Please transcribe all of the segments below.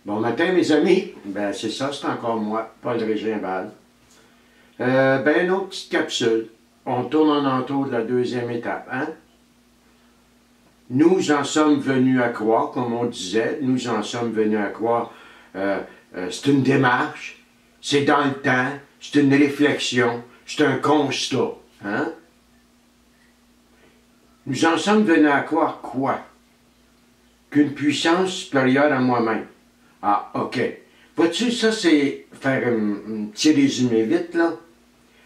Bon matin, mes amis. Ben, c'est ça, c'est encore moi, Paul Régimbal. Ben, une autre petite capsule. On tourne en entour de la deuxième étape, hein? Nous en sommes venus à croire, comme on disait, nous en sommes venus à croire, c'est une démarche, c'est dans le temps, c'est une réflexion, c'est un constat, hein? Nous en sommes venus à croire quoi? Qu'une puissance supérieure à moi-même. Ah, OK. Vois-tu, ça, c'est faire un petit résumé vite, là.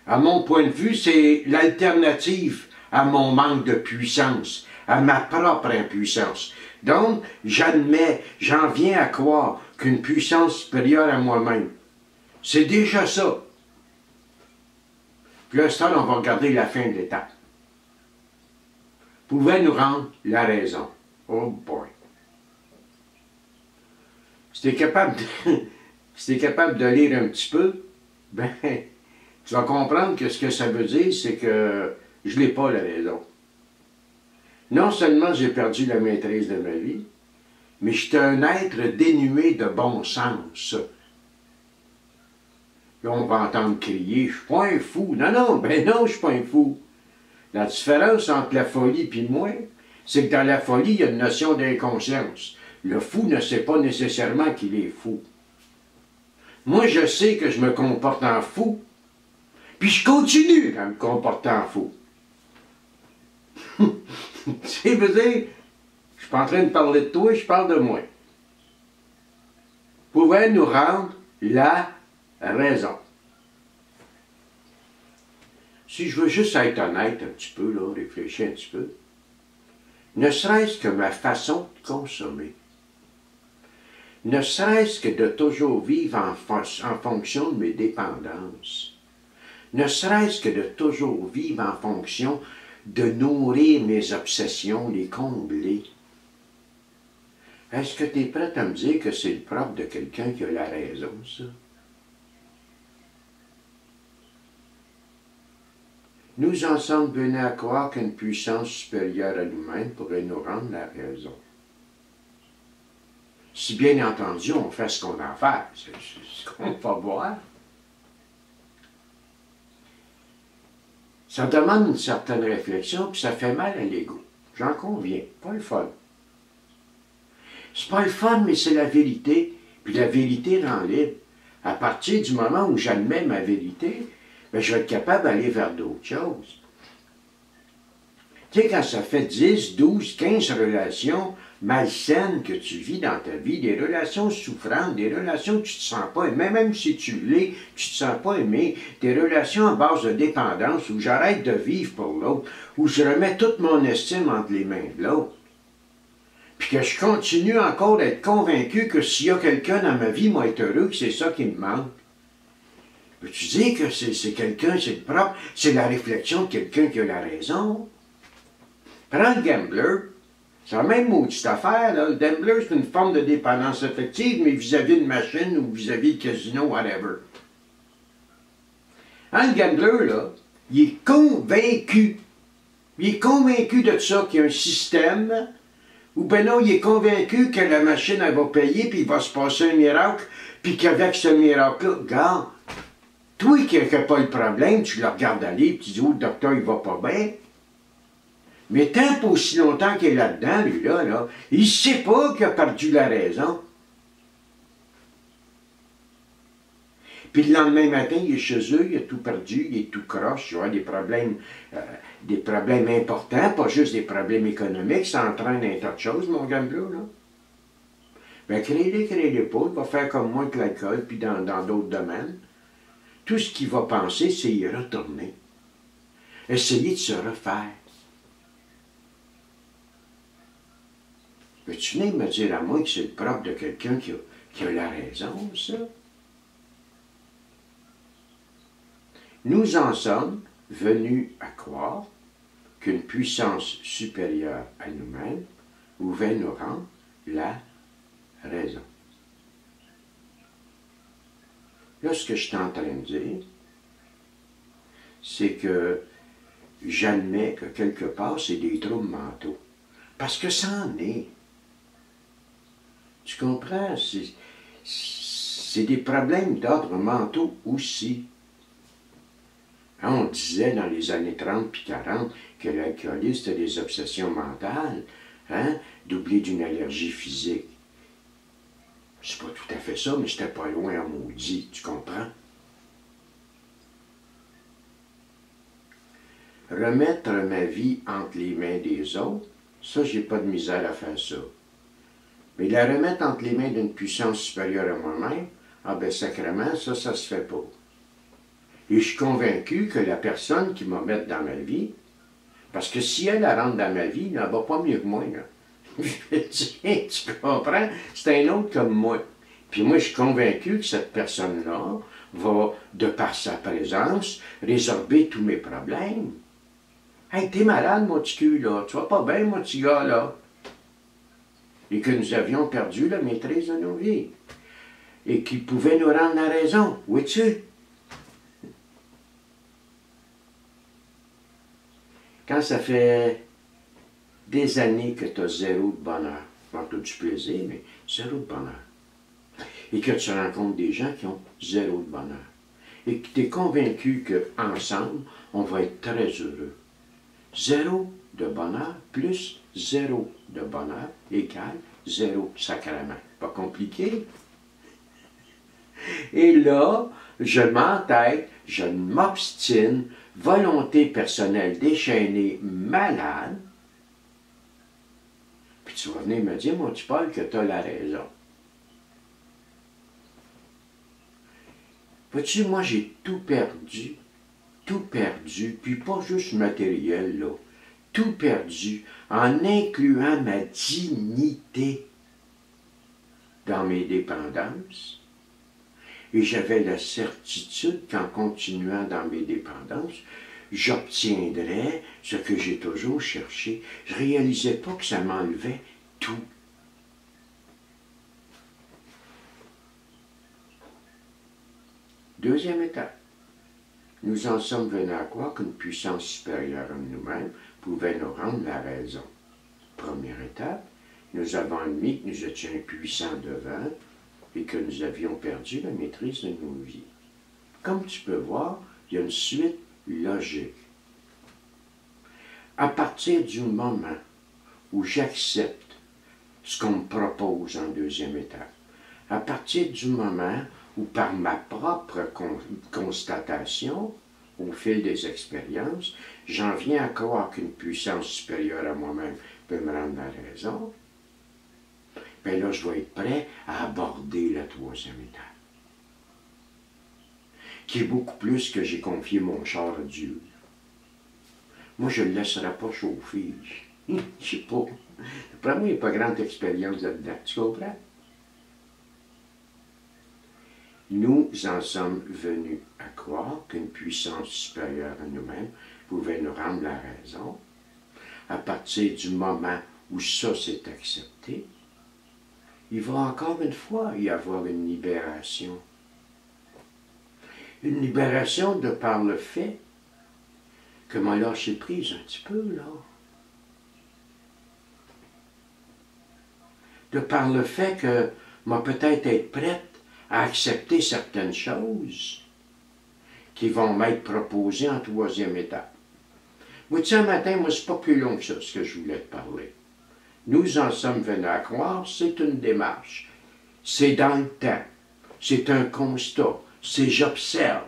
À mon point de vue, c'est l'alternative à mon manque de puissance, à ma propre impuissance. Donc, j'admets, j'en viens à croire qu'une puissance supérieure à moi-même. C'est déjà ça. Puis là, on va regarder la fin de l'étape. Pouvait nous rendre la raison. Oh boy. Si tu es capable de lire un petit peu, ben, tu vas comprendre que ce que ça veut dire, c'est que je n'ai pas la raison. Non seulement j'ai perdu la maîtrise de ma vie, mais je suis un être dénué de bon sens. Là, on va entendre crier, je suis pas un fou. Non, non, ben non, je suis pas un fou. La différence entre la folie et moi, c'est que dans la folie, il y a une notion d'inconscience. Le fou ne sait pas nécessairement qu'il est fou. Moi, je sais que je me comporte en fou, puis je continue à me comporter en fou. Tu veux dire, je ne suis pas en train de parler de toi, je parle de moi. Pouvait nous rendre la raison. Si je veux juste être honnête un petit peu, là, réfléchir un petit peu, ne serait-ce que ma façon de consommer, ne serait-ce que de toujours vivre en fonction de mes dépendances, ne serait-ce que de toujours vivre en fonction de nourrir mes obsessions, les combler. Est-ce que tu es prêt à me dire que c'est le propre de quelqu'un qui a la raison, ça? Nous en sommes venus à croire qu'une puissance supérieure à nous-mêmes pourrait nous rendre la raison. Si bien entendu, on fait ce qu'on a à faire, c'est ce qu'on va voir. Ça demande une certaine réflexion, puis ça fait mal à l'ego. J'en conviens, pas le fun. C'est pas le fun, mais c'est la vérité, puis la vérité rend libre. À partir du moment où j'admets ma vérité, bien, je vais être capable d'aller vers d'autres choses. Tu sais, quand ça fait 10, 12, 15 relations malsaines que tu vis dans ta vie, des relations souffrantes, des relations où tu ne te sens pas aimé, même si tu l'es, tu ne te sens pas aimé, des relations à base de dépendance, où j'arrête de vivre pour l'autre, où je remets toute mon estime entre les mains de l'autre, puis que je continue encore d'être convaincu que s'il y a quelqu'un dans ma vie, moi, être heureux, que c'est ça qui me manque. Peux-tu dire que c'est quelqu'un, c'est le propre, c'est la réflexion de quelqu'un qui a la raison? Prends le gambler, c'est la même maudite affaire, là. Le gambler, c'est une forme de dépendance affective, mais vis-à-vis d'une machine ou vis-à-vis du casino, whatever. Hein, le gambler, là, il est convaincu. Il est convaincu de ça, qu'il y a un système, ou ben non, il est convaincu que la machine, elle va payer, puis il va se passer un miracle, puis qu'avec ce miracle-là, regarde, toi qui n'as pas le problème, tu le regardes aller, puis tu dis, oh, le docteur, il va pas bien. Mais tant pas aussi longtemps qu'il est là-dedans, lui-là, il ne sait pas qu'il a perdu la raison. Puis le lendemain matin, il est chez eux, il a tout perdu, il est tout croche, il a des problèmes importants, pas juste des problèmes économiques, ça entraîne un tas de choses, mon gambler, là. Bien, créez-les pas, il va faire comme moi avec l'alcool, puis dans d'autres domaines. Tout ce qu'il va penser, c'est y retourner. Essayer de se refaire. Veux-tu venir me dire à moi que c'est le propre de quelqu'un qui a la raison, ça? Nous en sommes venus à croire qu'une puissance supérieure à nous-mêmes pouvait nous rendre la raison. Là, ce que je suis en train de dire, c'est que j'admets que quelque part, c'est des troubles mentaux. Parce que ça en est. Tu comprends? c'est des problèmes d'ordre mentaux aussi. Hein, on disait dans les années 30 puis 40 que l'alcoolisme c'était des obsessions mentales, hein, doublées d'une allergie physique. C'est pas tout à fait ça, mais c'était pas loin en maudit, tu comprends? Remettre ma vie entre les mains des autres, ça, j'ai pas de misère à faire ça. Mais la remettre entre les mains d'une puissance supérieure à moi-même, ah ben sacrément, ça se fait pas. Et je suis convaincu que la personne qui m'a mettre dans ma vie, parce que si elle rentre dans ma vie, elle va pas mieux que moi, là. Tu comprends? C'est un autre comme moi. Puis moi, je suis convaincu que cette personne-là va, de par sa présence, résorber tous mes problèmes. Hey, t'es malade, mon petit cul, là. Tu vas pas bien, mon petit gars, là. Et que nous avions perdu la maîtrise de nos vies. Et qu'il pouvait nous rendre la raison. Où es-tu? Quand ça fait des années que tu as zéro de bonheur, pas tout du plaisir, mais zéro de bonheur, et que tu rencontres des gens qui ont zéro de bonheur, et que tu es convaincu qu'ensemble, on va être très heureux. Zéro de bonheur plus zéro de bonheur égale zéro sacrament. Pas compliqué? Et là, je m'entête, je m'obstine, volonté personnelle déchaînée, malade, puis tu vas venir me dire, mon petit Paul, que tu as la raison. Vois-tu, moi j'ai tout perdu, puis pas juste matériel, là, tout perdu, en incluant ma dignité dans mes dépendances. Et j'avais la certitude qu'en continuant dans mes dépendances, j'obtiendrais ce que j'ai toujours cherché. Je ne réalisais pas que ça m'enlevait tout. Deuxième étape. Nous en sommes venus à croire qu'une puissance supérieure à nous-mêmes pouvait nous rendre la raison. Première étape, nous avons admis que nous étions impuissants devant et que nous avions perdu la maîtrise de nos vies. Comme tu peux voir, il y a une suite logique. À partir du moment où j'accepte ce qu'on me propose en deuxième étape, à partir du moment où par ma propre constatation, au fil des expériences, j'en viens à croire qu'une puissance supérieure à moi-même peut me rendre la raison, bien là, je vais être prêt à aborder la troisième étape, qui est beaucoup plus que j'ai confié mon char à Dieu. Moi, je ne le laisserai pas chauffer. Je ne sais pas. Pour moi, il n'y a pas grande expérience là-dedans. Tu comprends? Nous en sommes venus à croire qu'une puissance supérieure à nous-mêmes pouvait nous rendre la raison. À partir du moment où ça s'est accepté, il va encore une fois y avoir une libération. Une libération de par le fait que m'a lâché prise un petit peu, là. De par le fait que m'a peut-être être prête à accepter certaines choses qui vont m'être proposées en troisième étape. Vous savez, un matin, moi, c'est pas plus long que ça, ce que je voulais te parler. Nous en sommes venus à croire, c'est une démarche. C'est dans le temps. C'est un constat. C'est j'observe.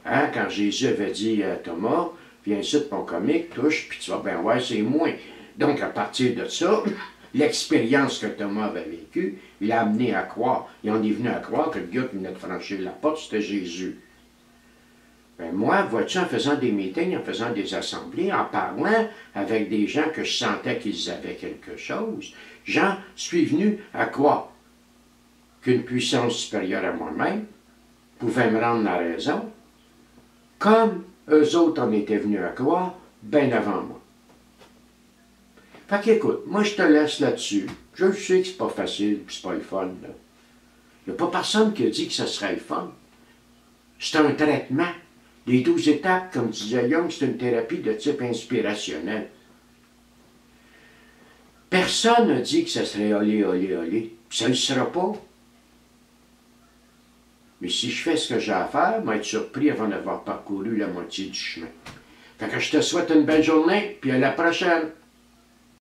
Hein, quand Jésus avait dit à Thomas, viens ici de ton comique, touche, puis tu vas bien voir, c'est moi. Donc, à partir de ça, l'expérience que Thomas avait vécue, il l'a amené à croire. Et on est venu à croire que le gars qui venait de franchir la porte, c'était Jésus. Ben moi, vois-tu, en faisant des meetings, en faisant des assemblées, en parlant avec des gens que je sentais qu'ils avaient quelque chose, j'en suis venu à croire qu'une puissance supérieure à moi-même pouvait me rendre la raison, comme eux autres en étaient venus à croire bien avant moi. Fait qu'écoute, moi je te laisse là-dessus. Je sais que c'est pas facile, c'est pas le fun, là. Il n'y a pas personne qui a dit que ce serait le fun. C'est un traitement. Les 12 étapes, comme disait Jung, c'est une thérapie de type inspirationnel. Personne n'a dit que ça serait olé, olé, olé. Ça ne le sera pas. Mais si je fais ce que j'ai à faire, je vais être surpris avant d'avoir parcouru la moitié du chemin. Fait que je te souhaite une belle journée, puis à la prochaine!